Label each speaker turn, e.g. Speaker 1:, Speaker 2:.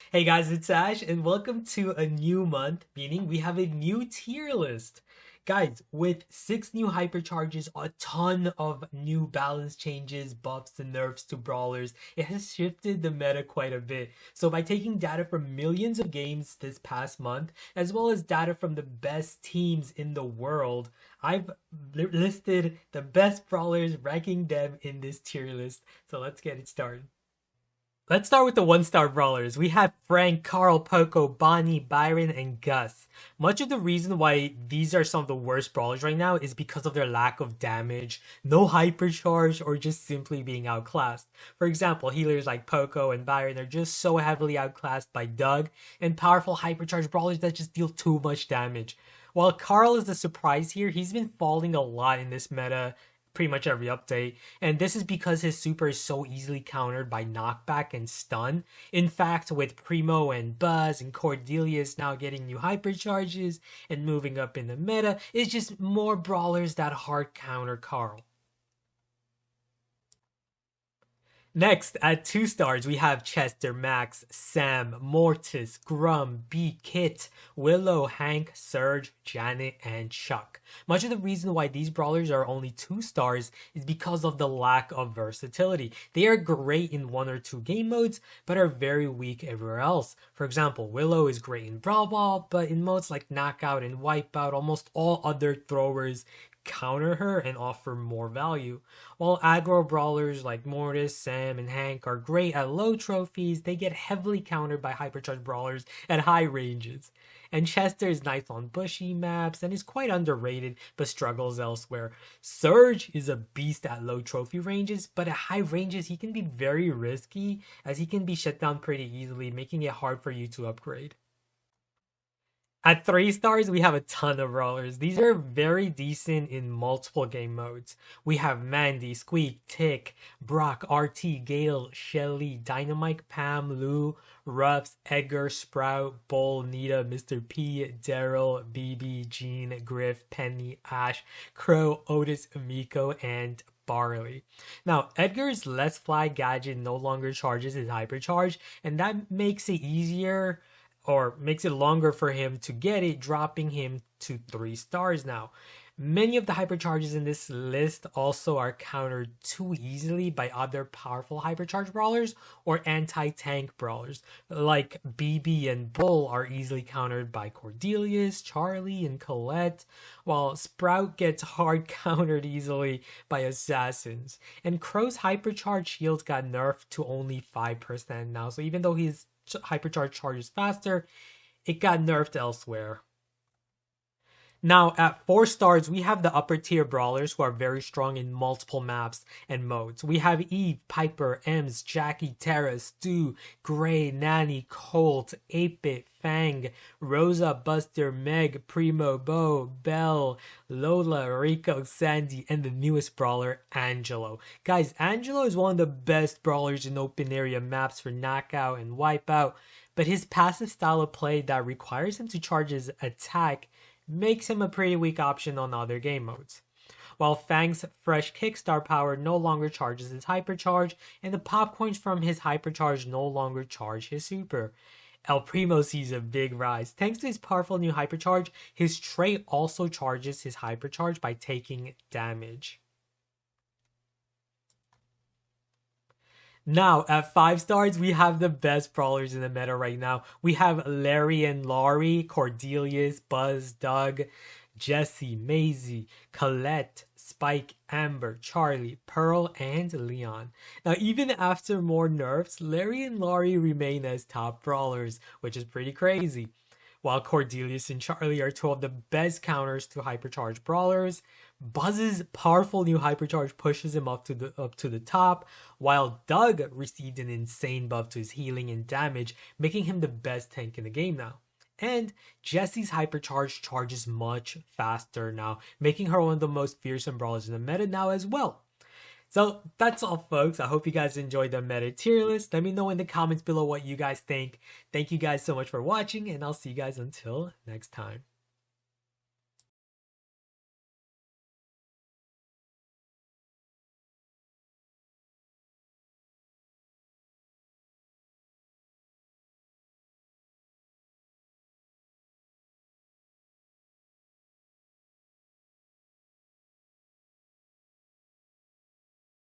Speaker 1: Hey guys, it's Ash, and welcome to a new month, meaning we have a new tier list. Guys, with 6 new hypercharges, a ton of new balance changes, buffs, and nerfs to brawlers, it has shifted the meta quite a bit. So by taking data from millions of games this past month, as well as data from the best teams in the world, I've listed the best brawlers, ranking them in this tier list. So let's get it started. Let's start with the one-star brawlers. We have Frank, Carl, Poco, Bonnie, Byron, and Gus. Much of the reason why these are some of the worst brawlers right now is because of their lack of damage, no hypercharge, or just simply being outclassed. For example, healers like Poco and Byron are just so heavily outclassed by Doug, and powerful hypercharge brawlers that just deal too much damage. While Carl is the surprise here, he's been falling a lot in this meta pretty much every update, and this is because his super is so easily countered by knockback and stun. In fact, with Primo and Buzz and Cordelius now getting new hypercharges and moving up in the meta, it's just more brawlers that hard counter Carl. Next, at 2 stars, we have Chester, Max, Sam, Mortis, Grum, B, Kit, Willow, Hank, Surge, Janet, and Chuck. Much of the reason why these brawlers are only 2 stars is because of the lack of versatility. They are great in 1 or 2 game modes, but are very weak everywhere else. For example, Willow is great in Brawl Ball, but in modes like Knockout and Wipeout, almost all other throwers counter her and offer more value. While aggro brawlers like Mortis, Sam, and Hank are great at low trophies, they get heavily countered by hypercharged brawlers at high ranges. And Chester is nice on bushy maps and is quite underrated but struggles elsewhere. Surge is a beast at low trophy ranges, but at high ranges he can be very risky as he can be shut down pretty easily, making it hard for you to upgrade. At 3 stars, we have a ton of brawlers. These are very decent in multiple game modes. We have Mandy, Squeak, Tick, Brock, RT, Gale, Shelly, Dynamite, Pam, Lou, Ruffs, Edgar, Sprout, Bull, Nita, Mr. P, Daryl, BB, Jean, Griff, Penny, Ash, Crow, Otis, Miko, and Barley. Now, Edgar's Let's Fly gadget no longer charges his hypercharge, and that makes it easier or makes it longer for him to get it, dropping him to 3 stars now. Many of the hypercharges in this list also are countered too easily by other powerful hypercharge brawlers or anti-tank brawlers, like BB and Bull are easily countered by Cordelius, Charlie, and Colette, while Sprout gets hard countered easily by assassins. And Crow's hypercharge shield got nerfed to only 5% now, so even though his hypercharge charges faster, it got nerfed elsewhere. Now, at 4 stars, we have the upper tier brawlers who are very strong in multiple maps and modes. We have Eve, Piper, Ems, Jackie, Tara, Stu, Gray, Nanny, Colt, 8-Bit, Fang, Rosa, Buster, Meg, Primo, Bo, Belle, Lola, Rico, Sandy, and the newest brawler, Angelo. Guys, Angelo is one of the best brawlers in open area maps for Knockout and Wipeout, but his passive style of play that requires him to charge his attack makes him a pretty weak option on other game modes. While Fang's fresh kickstart power no longer charges his hypercharge, and the popcoins from his hypercharge no longer charge his super. El Primo sees a big rise. Thanks to his powerful new hypercharge, his trait also charges his hypercharge by taking damage. Now, at 5 stars, we have the best brawlers in the meta right now. We have Larry and Laurie, Cordelius, Buzz, Doug, Jesse, Maisie, Colette, Spike, Amber, Charlie, Pearl, and Leon. Now, even after more nerfs, Larry and Laurie remain as top brawlers, which is pretty crazy. While Cordelius and Charlie are 2 of the best counters to hypercharge brawlers, Buzz's powerful new hypercharge pushes him up to the top, while Doug received an insane buff to his healing and damage, making him the best tank in the game now. And Jessie's hypercharge charges much faster now, making her one of the most fearsome brawlers in the meta now as well. So that's all, folks. I hope you guys enjoyed the meta tier list. Let me know in the comments below what you guys think. Thank you guys so much for watching, and I'll see you guys until next time.